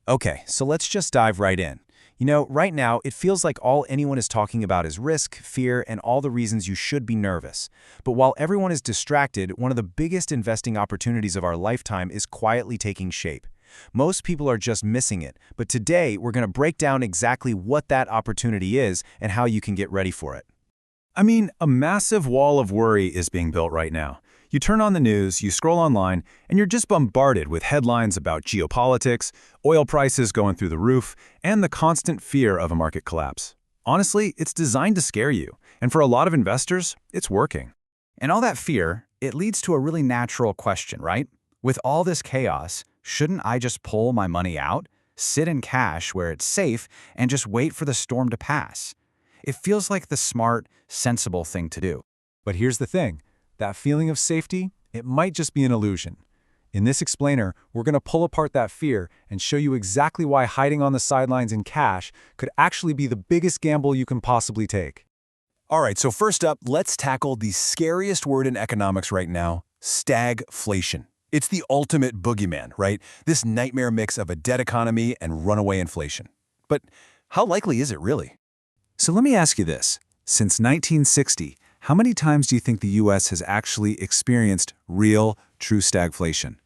Okay, so let's just dive right in. Right now, it feels like all anyone is talking about is risk, fear, and all the reasons you should be nervous. But while everyone is distracted, one of the biggest investing opportunities of our lifetime is quietly taking shape. Most people are just missing it, but today we're going to break down exactly what that opportunity is and how you can get ready for it. A massive wall of worry is being built right now. You turn on the news, you scroll online, and you're just bombarded with headlines about geopolitics, oil prices going through the roof, and the constant fear of a market collapse. Honestly, it's designed to scare you, and for a lot of investors, it's working. And all that fear, it leads to a really natural question, right? With all this chaos, shouldn't I just pull my money out, sit in cash where it's safe, and just wait for the storm to pass? It feels like the smart, sensible thing to do. But here's the thing. That feeling of safety, it might just be an illusion. In this explainer, we're going to pull apart that fear and show you exactly why hiding on the sidelines in cash could actually be the biggest gamble you can possibly take. All right, so first up, let's tackle the scariest word in economics right now, stagflation. It's the ultimate boogeyman, right? This nightmare mix of a dead economy and runaway inflation. But how likely is it really? So let me ask you this. Since 1960, how many times do you think the US has actually experienced real, true stagflation?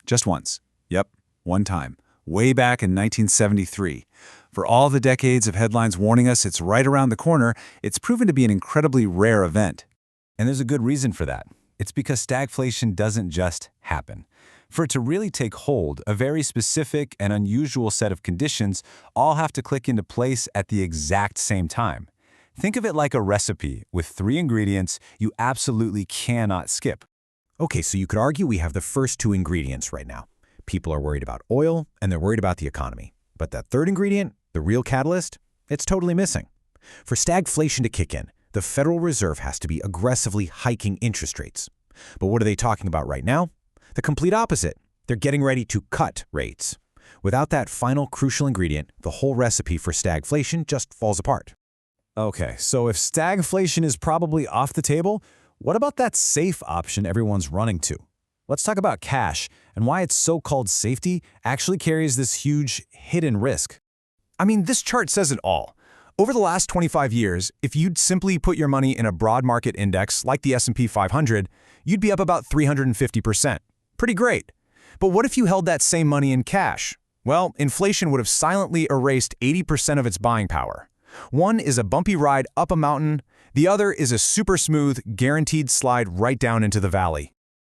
Just once. Yep, one time. Way back in 1973. For all the decades of headlines warning us it's right around the corner, it's proven to be an incredibly rare event. And there's a good reason for that. It's because stagflation doesn't just happen. For it to really take hold, a very specific and unusual set of conditions all have to click into place at the exact same time. Think of it like a recipe with 3 ingredients you absolutely cannot skip. Okay, so you could argue we have the first 2 ingredients right now. People are worried about oil, and they're worried about the economy. But that third ingredient, the real catalyst, it's totally missing. For stagflation to kick in, the Federal Reserve has to be aggressively hiking interest rates. But what are they talking about right now? The complete opposite. They're getting ready to cut rates. Without that final crucial ingredient, the whole recipe for stagflation just falls apart. Okay, so if stagflation is probably off the table, what about that safe option everyone's running to? Let's talk about cash and why its so-called safety actually carries this huge hidden risk. This chart says it all. Over the last 25 years, if you'd simply put your money in a broad market index like the S&P 500, you'd be up about 350%. Pretty great. But what if you held that same money in cash? Well, inflation would have silently erased 80% of its buying power. One is a bumpy ride up a mountain, the other is a super smooth, guaranteed slide right down into the valley.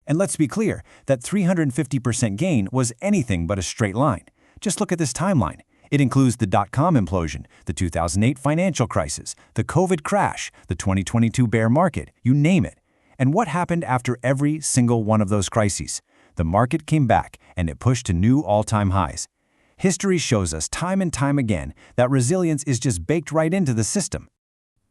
And let's be clear, that 350% gain was anything but a straight line. Just look at this timeline. It includes the dot-com implosion, the 2008 financial crisis, the COVID crash, the 2022 bear market, you name it. And what happened after every single one of those crises? The market came back, and it pushed to new all-time highs. History shows us time and time again that resilience is just baked right into the system.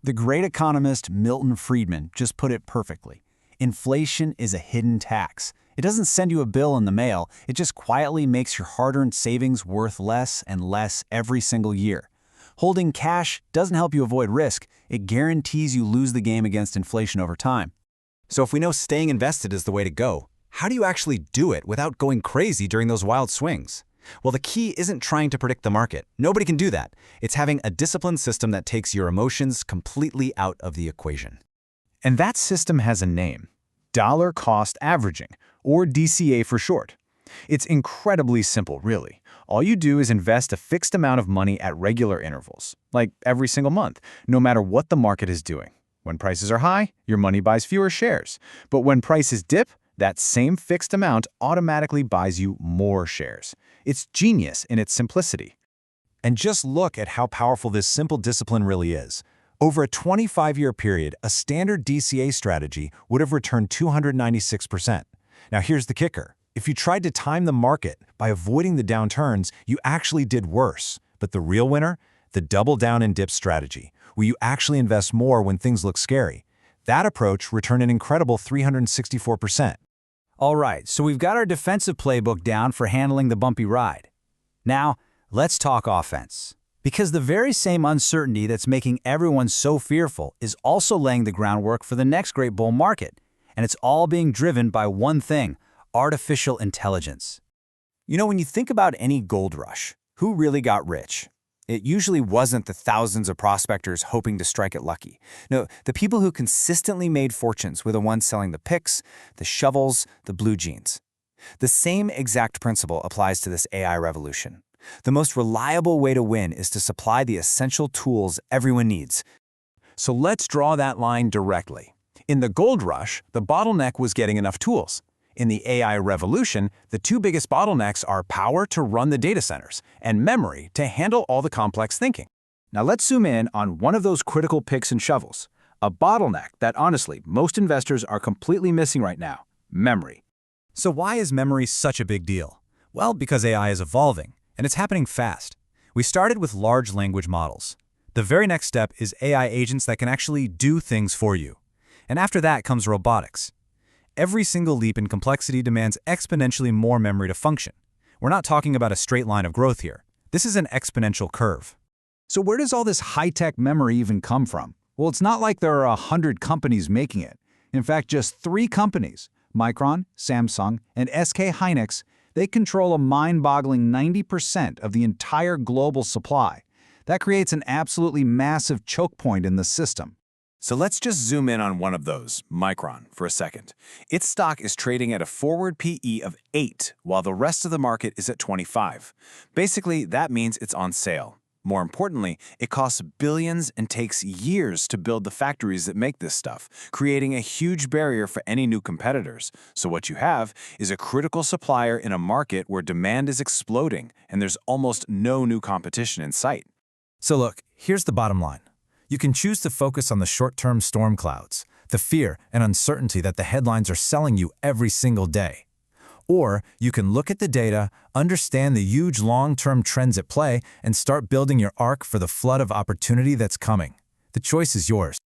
The great economist Milton Friedman just put it perfectly. Inflation is a hidden tax. It doesn't send you a bill in the mail. It just quietly makes your hard-earned savings worth less and less every single year. Holding cash doesn't help you avoid risk. It guarantees you lose the game against inflation over time. So if we know staying invested is the way to go, how do you actually do it without going crazy during those wild swings? Well, the key isn't trying to predict the market. Nobody can do that. It's having a disciplined system that takes your emotions completely out of the equation. And that system has a name: dollar cost averaging, or DCA for short. It's incredibly simple, really. All you do is invest a fixed amount of money at regular intervals, like every single month, no matter what the market is doing. When prices are high, your money buys fewer shares. But when prices dip, that same fixed amount automatically buys you more shares. It's genius in its simplicity. And just look at how powerful this simple discipline really is. Over a 25-year period, a standard DCA strategy would have returned 296%. Now here's the kicker. If you tried to time the market by avoiding the downturns, you actually did worse. But the real winner? The double down and dip strategy, where you actually invest more when things look scary. That approach returned an incredible 364%. All right, so we've got our defensive playbook down for handling the bumpy ride. Now, let's talk offense. Because the very same uncertainty that's making everyone so fearful is also laying the groundwork for the next great bull market. And it's all being driven by one thing: artificial intelligence. When you think about any gold rush, Who really got rich? It usually wasn't the thousands of prospectors hoping to strike it lucky. No, the people who consistently made fortunes were the ones selling the picks, the shovels, the blue jeans. The same exact principle applies to this AI revolution. The most reliable way to win is to supply the essential tools everyone needs. So let's draw that line directly. In the gold rush, the bottleneck was getting enough tools. In the AI revolution, the two biggest bottlenecks are power to run the data centers and memory to handle all the complex thinking. Now let's zoom in on one of those critical picks and shovels, a bottleneck that honestly most investors are completely missing right now: memory. So why is memory such a big deal? Well, because AI is evolving, and it's happening fast. We started with large language models. The very next step is AI agents that can actually do things for you. And after that comes robotics. Every single leap in complexity demands exponentially more memory to function. We're not talking about a straight line of growth here. This is an exponential curve. So where does all this high-tech memory even come from? Well, it's not like there are 100 companies making it. In fact, just 3 companies, Micron, Samsung, and SK Hynix, they control a mind-boggling 90% of the entire global supply. That creates an absolutely massive choke point in the system. So let's just zoom in on one of those, Micron, for a second. Its stock is trading at a forward PE of 8, while the rest of the market is at 25. Basically, that means it's on sale. More importantly, it costs billions and takes years to build the factories that make this stuff, creating a huge barrier for any new competitors. So what you have is a critical supplier in a market where demand is exploding, and there's almost no new competition in sight. So look, here's the bottom line. You can choose to focus on the short-term storm clouds, the fear and uncertainty that the headlines are selling you every single day. Or you can look at the data, understand the huge long-term trends at play, and start building your arc for the flood of opportunity that's coming. The choice is yours.